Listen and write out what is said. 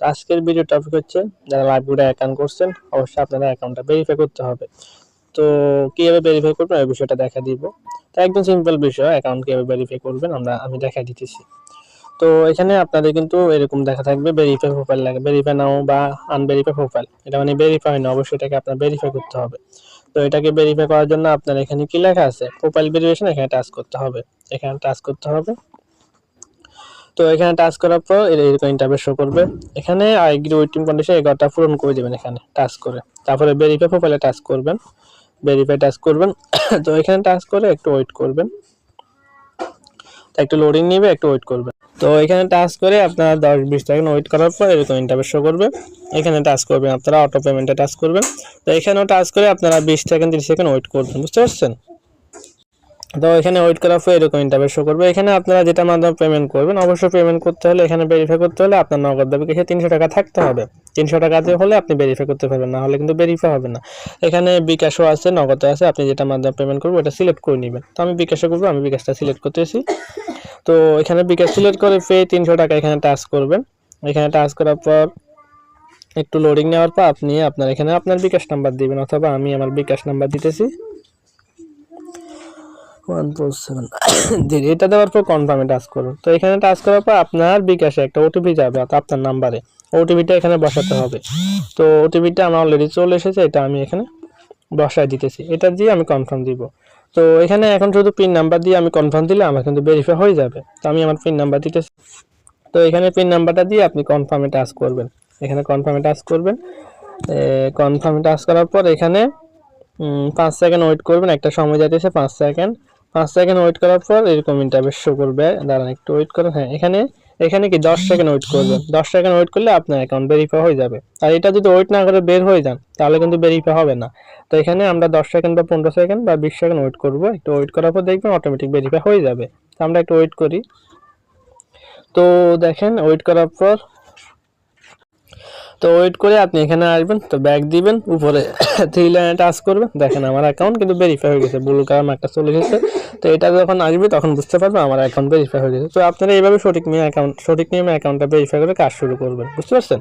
আজকের video topic হচ্ছে যারা লাইভগুলো অ্যাকাউন্ট করছেন অবশ্যই আপনারা অ্যাকাউন্টটা ভেরিফাই করতে হবে। তো কীভাবে ভেরিফাই করবেন এই বিষয়টা দেখা দিব। তো একদম সিম্পল বিষয়, অ্যাকাউন্ট কীভাবে ভেরিফাই করবেন আমি দেখা দিতেছি। তো এখানে আপনাদের কিন্তু এরকম দেখা থাকবে ভেরিফাই প্রোফাইল লাগে, ভেরিফাই নাও বা আনভেরিফাই প্রোফাইল, এটা মানে ভেরিফাই না, অবশ্যই এটাকে আপনার ভেরিফাই করতে হবে। তো এটাকে ভেরিফাই করার জন্য আপনার এখানে কি লেখা আছে প্রোফাইল ভেরিফিকেশন, এখানে টাচ করতে হবে, এখানে টাচ করতে হবে। তো এখানে টাচ করার পর এরকম ইন্টারফেস শো করবে। এখানে আইগ্রি ওয়েটিং কন্ডিশন 11টা পূরণ করে দেবেন এখানে টাচ করে, তারপরে ভেরিফাই প্রোফাইলে টাচ করবেন, ভেরিফাই টাচ করবেন। তো এখানে টাচ করে একটু ওয়েট করবেন, একটু লোডিং নেবে, একটু ওয়েট করবেন। তো এখানে টাচ করে আপনারা 10-20 সেকেন্ড ওয়েট করার পর এরকম ইন্টারফেস শো করবে। এখানে টাচ করবেন, আপনারা অটো পেমেন্টে টাচ করবেন। তো এখানেও টাচ করে আপনারা 20 সেকেন্ড 30 সেকেন্ড ওয়েট করবেন, বুঝতে পারছেন? তো এখানে ওয়েট করার পর এরকম ইন্টারফেস শো করবে। এখানে আপনারা যেটা মাধ্যমে পেমেন্ট করবেন, অবশ্যই পেমেন্ট করতে হলে এখানে ভেরিফাই করতে হলে আপনার নগদ বিকাশে 300 টাকা থাকতে হবে। 300 টাকাতে হলে আপনি ভেরিফাই করতে পারবেন, না হলে কিন্তু ভেরিফাই হবে না। এখানে বিকাশও আছে, নগদও আছে, আপনি যেটা মাধ্যমে পেমেন্ট করবেন ওটা সিলেক্ট করে নেবেন। তো আমি বিকাশে করবো, আমি বিকাশটা সিলেক্ট করতেছি। তো এখানে বিকাশ সিলেক্ট করে পে 300 টাকা এখানে টাচ করবেন। এখানে টাচ করার পর একটু লোডিং নেওয়ার পর আপনি এখানে আপনার বিকাশ নাম্বার দিবেন, অথবা আমি আমার বিকাশ নাম্বার দিতেছি 147 এটা দেওয়ার পর কনফার্মে টাচ করুন। তো এখানে টাচ করার পর আপনার বিকাশে একটা ওটিপি যাবে আপনার নাম্বারে, ওটিপিটা এখানে বসাতে হবে। তো ওটিপিটা আমার অলরেডি চলে এসেছে, এটা আমি এখানে বসায় দিতেছি, এটা দিয়ে আমি কনফার্ম দিব। তো এখানে এখন শুধু পিন নাম্বার দিয়ে আমি কনফার্ম দিলে আমার কিন্তু ভেরিফাই হয়ে যাবে। তো আমি আমার পিন নাম্বার দিতেছি। তো এখানে পিন নাম্বারটা দিয়ে আপনি কনফার্মে টাচ করবেন, এখানে কনফার্মে টাচ করবেন। কনফার্মে টাচ করার পর এখানে 5 সেকেন্ড ওয়েট করবেন, একটা সময় যাইতেছে 5 সেকেন্ড। 5 সেকেন্ড ওয়েট করার পর এরকম ইন্টারফেস শো করবে, দাঁড়ান একটু ওয়েট করেন। হ্যাঁ, এখানে কি 10 সেকেন্ড ওয়েট করবেন, 10 সেকেন্ড ওয়েট করলে আপনার অ্যাকাউন্ট ভেরিফাই হয়ে যাবে। আর এটা যদি ওয়েট না করে বের হয়ে যান তাহলে কিন্তু ভেরিফাই হবে না। তো এখানে আমরা 10 সেকেন্ড বা 15 সেকেন্ড বা 20 সেকেন্ড ওয়েট করব, একটু ওয়েট করার পর দেখবেন অটোমেটিক ভেরিফাই হয়ে যাবে। তো আমরা একটু ওয়েট করি। তো দেখেন ওয়েট করার পর, তো ওয়েট করে আপনি এখানে আসবেন, তো ব্যাক দিবেন, উপরে 3 লাইনে টাচ করবেন। দেখেন আমার অ্যাকাউন্ট কিন্তু ভেরিফাই হয়ে গেছে, ব্লু কালার মার্কটা চলে এসেছে। তো এটা যখন আসবে তখন বুঝতে পারবেন আমার অ্যাকাউন্ট ভেরিফাই হয়ে গেছে। তো আপনারা এইভাবে সঠিক নিয়মে অ্যাকাউন্টটা ভেরিফাই করে কাজ শুরু করবেন, বুঝতে পারছেন?